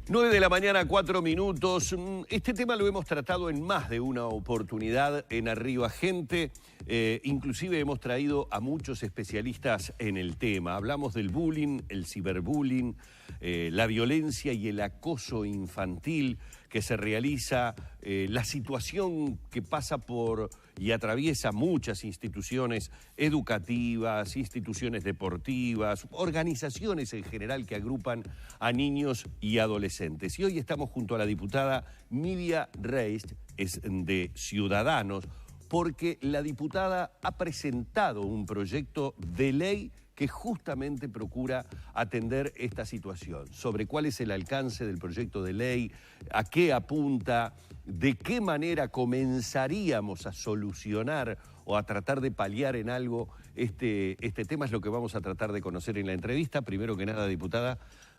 9 de la mañana, 4 minutos. Este tema lo hemos tratado en más de una oportunidad en Arriba Gente. Inclusive hemos traído a muchos especialistas en el tema. Hablamos del bullying, el ciberbullying, la violencia y el acoso infantil que se realiza, la situación que pasa por y atraviesa muchas instituciones educativas, instituciones deportivas, organizaciones en general que agrupan a niños y adolescentes. Y hoy estamos junto a la diputada Nidia Reist, es de Ciudadanos, porque la diputada ha presentado un proyecto de ley que justamente procura atender esta situación. Sobre cuál es el alcance del proyecto de ley, a qué apunta, de qué manera comenzaríamos a solucionar o a tratar de paliar en algo este tema, es lo que vamos a tratar de conocer en la entrevista. Primero que nada, diputada,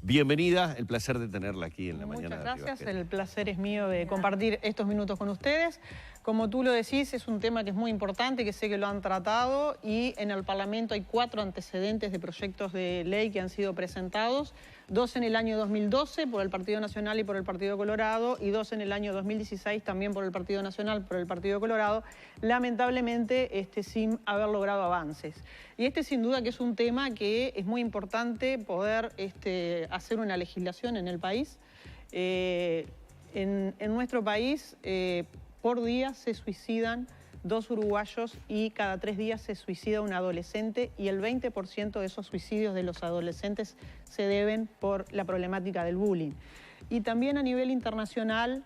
bienvenida, el placer de tenerla aquí en la mañana. Muchas gracias, el placer es mío de compartir estos minutos con ustedes. Como tú lo decís, es un tema que es muy importante, que sé que lo han tratado, y en el Parlamento hay 4 antecedentes de proyectos de ley que han sido presentados, 2 en el año 2012 por el Partido Nacional y por el Partido Colorado, y 2 en el año 2016 también por el Partido Nacional, por el Partido Colorado, lamentablemente sin haber logrado avances. Y sin duda que es un tema que es muy importante poder hacer una legislación en el país. En nuestro país, por día se suicidan 2 uruguayos y cada 3 días se suicida un adolescente, y el 20% de esos suicidios de los adolescentes se deben por la problemática del bullying. Y también a nivel internacional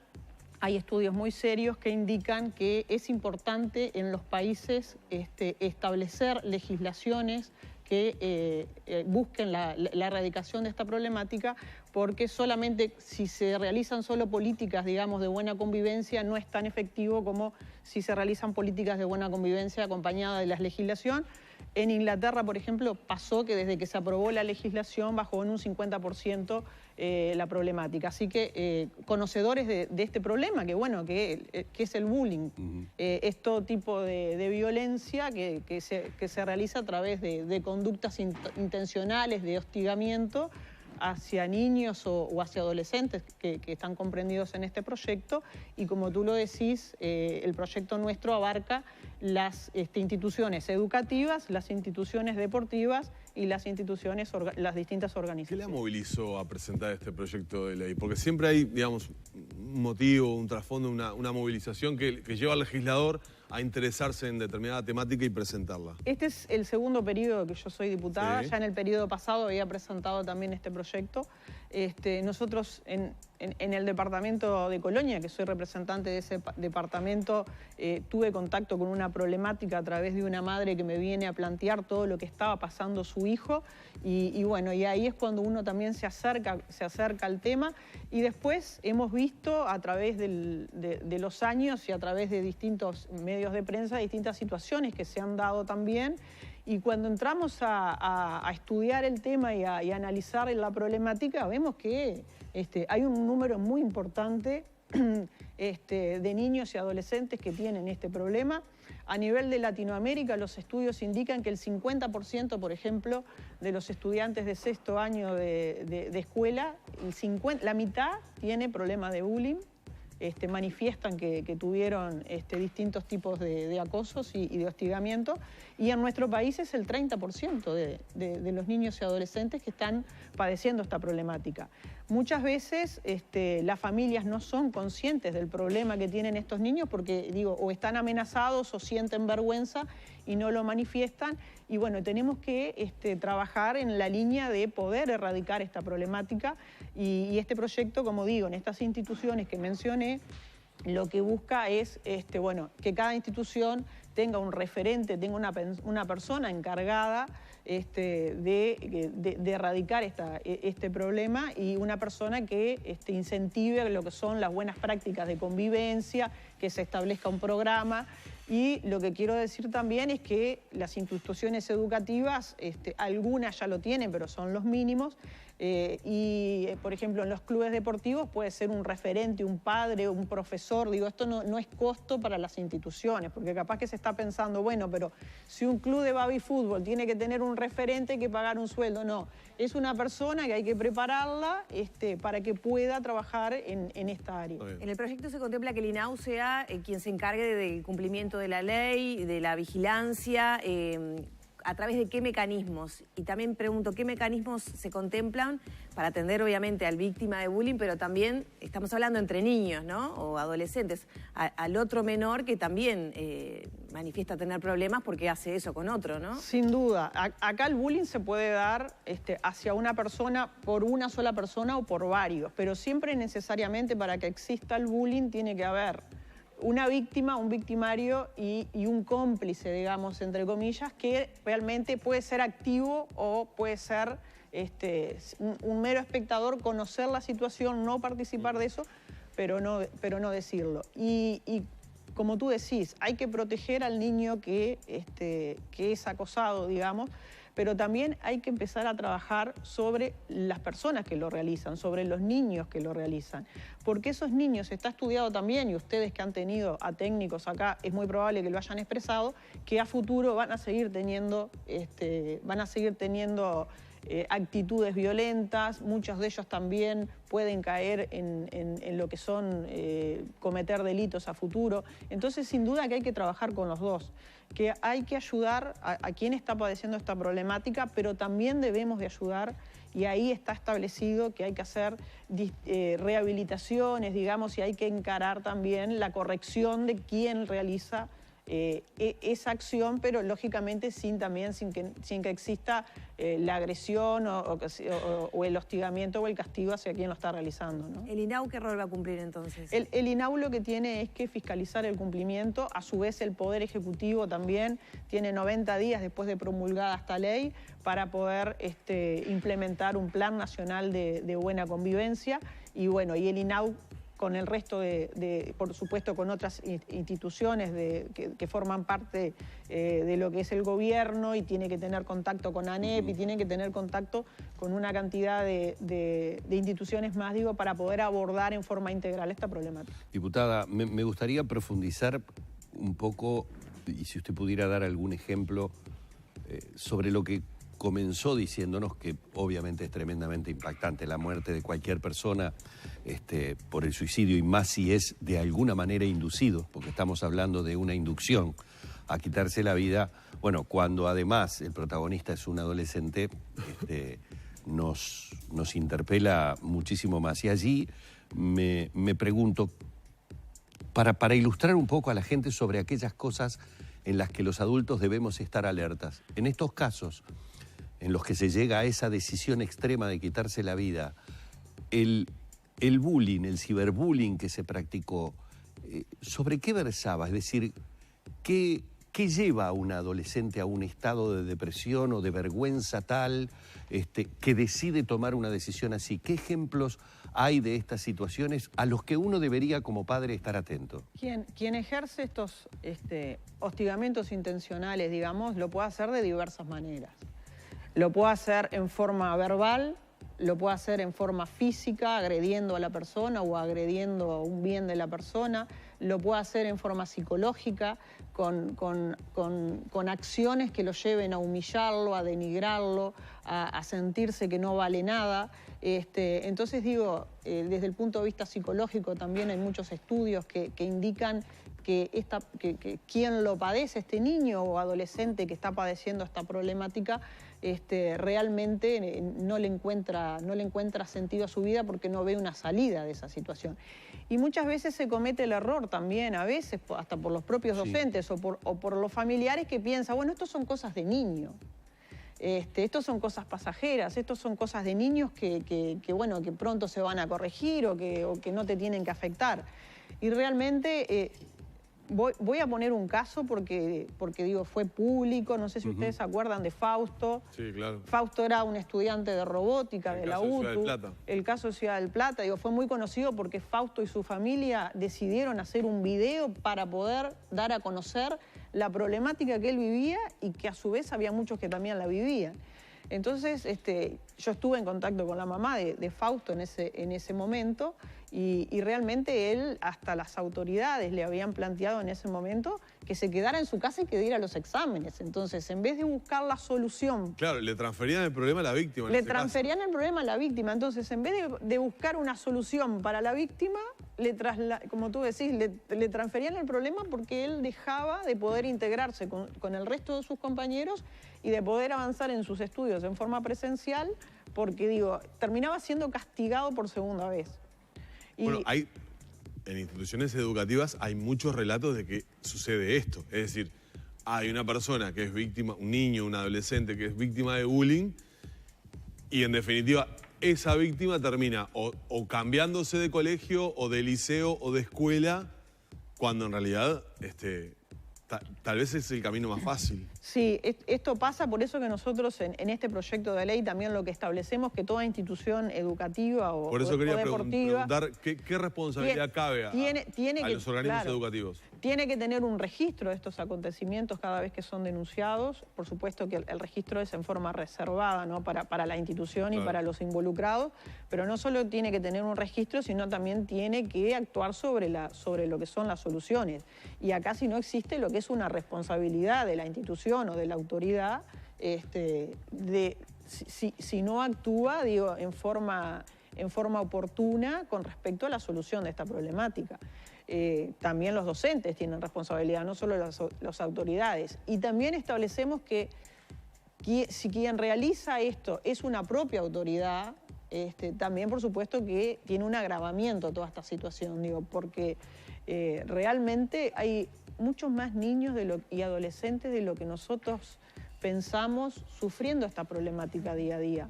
hay estudios muy serios que indican que es importante en los países establecer legislaciones que busquen la erradicación de esta problemática, porque solamente si se realizan solo políticas, digamos, de buena convivencia, no es tan efectivo como si se realizan políticas de buena convivencia acompañadas de la legislación. En Inglaterra, por ejemplo, pasó que desde que se aprobó la legislación bajó en un 50% la problemática. Así que conocedores de este problema, que es el bullying, es todo tipo de violencia que se realiza a través de conductas intencionales, de hostigamiento hacia niños o hacia adolescentes que están comprendidos en este proyecto. Y como tú lo decís, el proyecto nuestro abarca las instituciones educativas, las instituciones deportivas y las distintas organizaciones. ¿Qué la movilizó a presentar este proyecto de ley? Porque siempre hay, digamos, un motivo, un trasfondo, una movilización que lleva al legislador a interesarse en determinada temática y presentarla. Este es el segundo periodo que yo soy diputada. Sí. Ya en el periodo pasado había presentado también este proyecto. Nosotros en el departamento de Colonia, que soy representante de ese departamento, tuve contacto con una problemática a través de una madre que me viene a plantear todo lo que estaba pasando su hijo, y ahí es cuando uno también se acerca al tema. Y después hemos visto a través de los años y a través de distintos medios de prensa distintas situaciones que se han dado también. Y cuando entramos a estudiar el tema y a analizar la problemática, vemos que hay un número muy importante de niños y adolescentes que tienen este problema. A nivel de Latinoamérica, los estudios indican que el 50%, por ejemplo, de los estudiantes de 6º año de escuela, la mitad tiene problemas de bullying. Manifiestan que tuvieron distintos tipos de acosos y de hostigamiento, y en nuestro país es el 30% de los niños y adolescentes que están padeciendo esta problemática. Muchas veces las familias no son conscientes del problema que tienen estos niños porque, o están amenazados o sienten vergüenza y no lo manifiestan. Y tenemos que trabajar en la línea de poder erradicar esta problemática, y este proyecto, como digo, en estas instituciones que mencioné, lo que busca es que cada institución tenga un referente, tenga una persona encargada de erradicar este problema, y una persona que incentive lo que son las buenas prácticas de convivencia, que se establezca un programa. Y lo que quiero decir también es que las instituciones educativas, algunas ya lo tienen, pero son los mínimos, Por ejemplo, en los clubes deportivos puede ser un referente, un padre, un profesor. Digo, esto no es costo para las instituciones, porque capaz que se está pensando, bueno, pero si un club de baby fútbol tiene que tener un referente, hay que pagar un sueldo. No, es una persona que hay que prepararla para que pueda trabajar en esta área. En el proyecto se contempla que el INAU sea quien se encargue del cumplimiento de la ley, de la vigilancia, ¿a través de qué mecanismos? Y también pregunto, ¿qué mecanismos se contemplan para atender obviamente al víctima de bullying, pero también estamos hablando entre niños, ¿no? O adolescentes, al otro menor que también manifiesta tener problemas porque hace eso con otro, ¿no? Sin duda. Acá el bullying se puede dar hacia una persona, por una sola persona o por varios, pero siempre necesariamente para que exista el bullying tiene que haber una víctima, un victimario y un cómplice, digamos, entre comillas, que realmente puede ser activo o puede ser un mero espectador, conocer la situación, no participar de eso, pero no decirlo. Y como tú decís, hay que proteger al niño que es acosado, digamos, pero también hay que empezar a trabajar sobre las personas que lo realizan, sobre los niños que lo realizan. Porque esos niños, está estudiado también, y ustedes que han tenido a técnicos acá, es muy probable que lo hayan expresado, que a futuro van a seguir teniendo, actitudes violentas. Muchos de ellos también pueden caer en lo que son cometer delitos a futuro. Entonces, sin duda que hay que trabajar con los dos, que hay que ayudar a quien está padeciendo esta problemática, pero también debemos de ayudar, y ahí está establecido que hay que hacer rehabilitaciones, digamos, y hay que encarar también la corrección de quien realiza esa acción, pero lógicamente sin que exista la agresión o el hostigamiento o el castigo hacia quien lo está realizando, ¿no? ¿El INAU qué rol va a cumplir entonces? El INAU lo que tiene es que fiscalizar el cumplimiento. A su vez el Poder Ejecutivo también tiene 90 días después de promulgada esta ley para poder implementar un plan nacional de buena convivencia. Y bueno, y el INAU con el resto por supuesto, con otras instituciones que forman parte de lo que es el gobierno, y tiene que tener contacto con ANEP, y tiene que tener contacto con una cantidad de instituciones más, digo, para poder abordar en forma integral esta problemática. Diputada, me gustaría profundizar un poco, y si usted pudiera dar algún ejemplo sobre lo que comenzó diciéndonos, que obviamente es tremendamente impactante la muerte de cualquier persona por el suicidio, y más si es de alguna manera inducido, porque estamos hablando de una inducción a quitarse la vida. Bueno, cuando además el protagonista es un adolescente, nos interpela muchísimo más. Y allí me pregunto, para ilustrar un poco a la gente sobre aquellas cosas en las que los adultos debemos estar alertas. En estos casos en los que se llega a esa decisión extrema de quitarse la vida, el bullying, el ciberbullying que se practicó, ¿sobre qué versaba? Es decir, ¿qué lleva a un adolescente a un estado de depresión o de vergüenza tal que decide tomar una decisión así? ¿Qué ejemplos hay de estas situaciones a los que uno debería como padre estar atento? Quien ejerce estos hostigamientos intencionales, digamos, lo puede hacer de diversas maneras. Lo puede hacer en forma verbal, lo puede hacer en forma física, agrediendo a la persona o agrediendo un bien de la persona, lo puede hacer en forma psicológica, con acciones que lo lleven a humillarlo, a denigrarlo, a sentirse que no vale nada. Entonces digo, desde el punto de vista psicológico también hay muchos estudios que indican que quien lo padece, este niño o adolescente que está padeciendo esta problemática, realmente no le encuentra sentido a su vida porque no ve una salida de esa situación. Y muchas veces se comete el error también, a veces hasta por los propios docentes, sí, o por los familiares, que piensan, bueno, estos son cosas de niño. Estos son cosas pasajeras, estos son cosas de niños que pronto se van a corregir o que no te tienen que afectar. Y realmente voy a poner un caso porque digo, fue público, no sé si ustedes se acuerdan de Fausto. Sí, claro. Fausto era un estudiante de robótica de la UTU. El caso de Ciudad del Plata, digo, fue muy conocido porque Fausto y su familia decidieron hacer un video para poder dar a conocer la problemática que él vivía y que a su vez había muchos que también la vivían. Entonces, yo estuve en contacto con la mamá de Fausto en ese momento y realmente él, hasta las autoridades le habían planteado en ese momento que se quedara en su casa y que diera los exámenes. Entonces, en vez de buscar la solución... Claro, le transferían el problema a la víctima. Le transferían el problema a la víctima. Entonces, en vez de buscar una solución para la víctima, como tú decís, le transferían el problema porque él dejaba de poder integrarse con el resto de sus compañeros y de poder avanzar en sus estudios en forma presencial, porque, terminaba siendo castigado por segunda vez. Bueno, en instituciones educativas hay muchos relatos de que sucede esto. Es decir, hay una persona que es víctima, un niño, un adolescente que es víctima de bullying y en definitiva esa víctima termina o cambiándose de colegio o de liceo o de escuela cuando en realidad tal vez es el camino más fácil. Sí, esto pasa, por eso que nosotros en este proyecto de ley también lo que establecemos que toda institución educativa o deportiva... Por eso quería preguntar qué responsabilidad cabe a los organismos educativos. Tiene que tener un registro de estos acontecimientos cada vez que son denunciados. Por supuesto que el registro es en forma reservada, ¿no? para la institución y para los involucrados, pero no solo tiene que tener un registro, sino también tiene que actuar sobre lo que son las soluciones. Y acá si no existe lo que es una responsabilidad de la institución o de la autoridad, si no actúa, en forma oportuna con respecto a la solución de esta problemática. También los docentes tienen responsabilidad, no solo las autoridades. Y también establecemos que si quien realiza esto es una propia autoridad, también por supuesto que tiene un agravamiento toda esta situación, porque realmente hay muchos más niños y adolescentes de lo que nosotros pensamos sufriendo esta problemática día a día.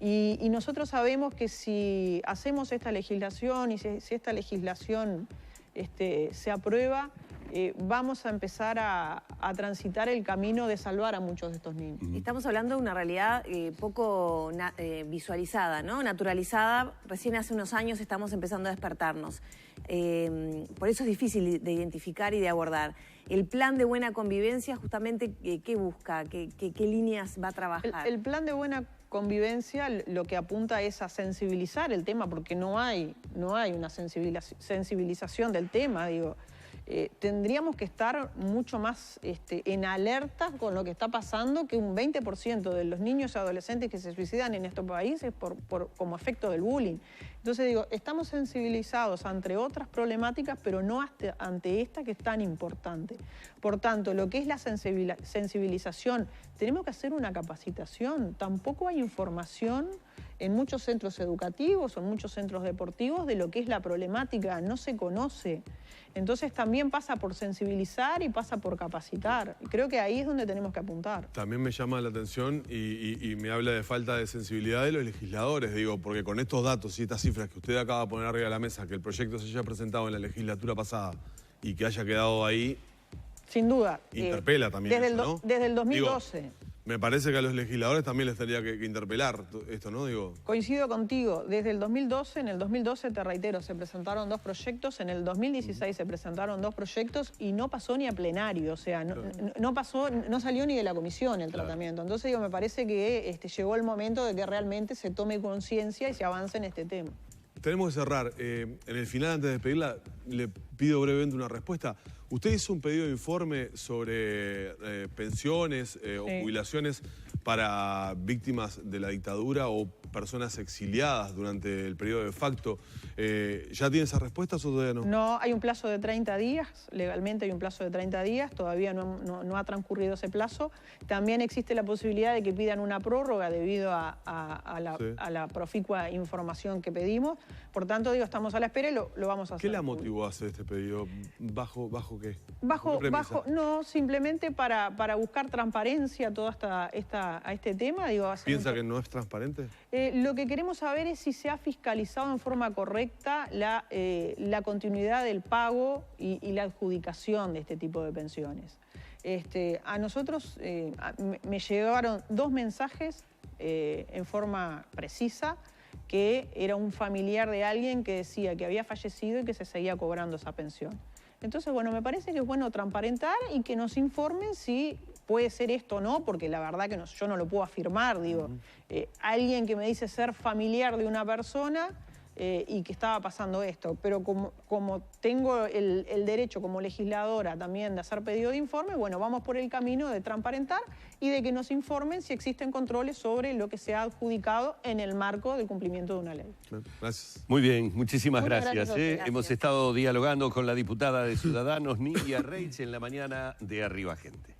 Y nosotros sabemos que si hacemos esta legislación y si esta legislación se aprueba, vamos a empezar a transitar el camino de salvar a muchos de estos niños. Estamos hablando de una realidad poco visualizada, ¿no? Naturalizada. Recién hace unos años estamos empezando a despertarnos. Por eso es difícil de identificar y de abordar. El plan de buena convivencia, justamente, ¿qué busca? ¿Qué líneas va a trabajar? El plan de buena convivencia lo que apunta es a sensibilizar el tema, porque no hay una sensibilización del tema, tendríamos que estar mucho más en alerta con lo que está pasando, que un 20% de los niños y adolescentes que se suicidan en estos países como efecto del bullying. Entonces estamos sensibilizados ante otras problemáticas, pero no ante esta que es tan importante. Por tanto, lo que es la sensibilización, tenemos que hacer una capacitación. Tampoco hay información en muchos centros educativos o en muchos centros deportivos de lo que es la problemática, no se conoce. Entonces también pasa por sensibilizar y pasa por capacitar. Y creo que ahí es donde tenemos que apuntar. También me llama la atención y me habla de falta de sensibilidad de los legisladores, porque con estos datos y estas cifras que usted acaba de poner arriba de la mesa, que el proyecto se haya presentado en la legislatura pasada y que haya quedado ahí... Sin duda. Interpela también desde, eso, ¿no? Desde el 2012. Me parece que a los legisladores también les tendría que interpelar esto, ¿no? Coincido contigo. Desde el 2012, en el 2012, te reitero, se presentaron 2 proyectos, en el 2016 se presentaron 2 proyectos y no pasó ni a plenario, o sea, no salió ni de la comisión el tratamiento. Entonces, me parece que llegó el momento de que realmente se tome conciencia y se avance en este tema. Tenemos que cerrar. En el final, antes de despedirla, le pido brevemente una respuesta. Usted hizo un pedido de informe sobre pensiones o jubilaciones para víctimas de la dictadura o personas exiliadas durante el periodo de facto. ¿Ya tiene esas respuestas o todavía no? No, hay un plazo de 30 días, legalmente hay un plazo de 30 días, todavía no ha transcurrido ese plazo. También existe la posibilidad de que pidan una prórroga debido a la proficua información que pedimos. Por tanto, estamos a la espera y lo vamos a hacer. ¿Qué la motivó a hacer este pedido? ¿Bajo qué? No, simplemente para buscar transparencia a toda a este tema. ¿Piensa que no es transparente? Lo que queremos saber es si se ha fiscalizado en forma correcta la continuidad del pago y la adjudicación de este tipo de pensiones. A nosotros me llegaron 2 mensajes en forma precisa, que era un familiar de alguien que decía que había fallecido y que se seguía cobrando esa pensión. Entonces, me parece que es bueno transparentar y que nos informen si puede ser esto o no, porque la verdad que yo no lo puedo afirmar, digo. Alguien que me dice ser familiar de una persona y que estaba pasando esto, pero como tengo el derecho como legisladora también de hacer pedido de informe, bueno, vamos por el camino de transparentar y de que nos informen si existen controles sobre lo que se ha adjudicado en el marco del cumplimiento de una ley. Gracias. Muy bien, muchísimas gracias. gracias. Hemos estado dialogando con la diputada de Ciudadanos, Nidia Reitz, en la mañana de Arriba Gente.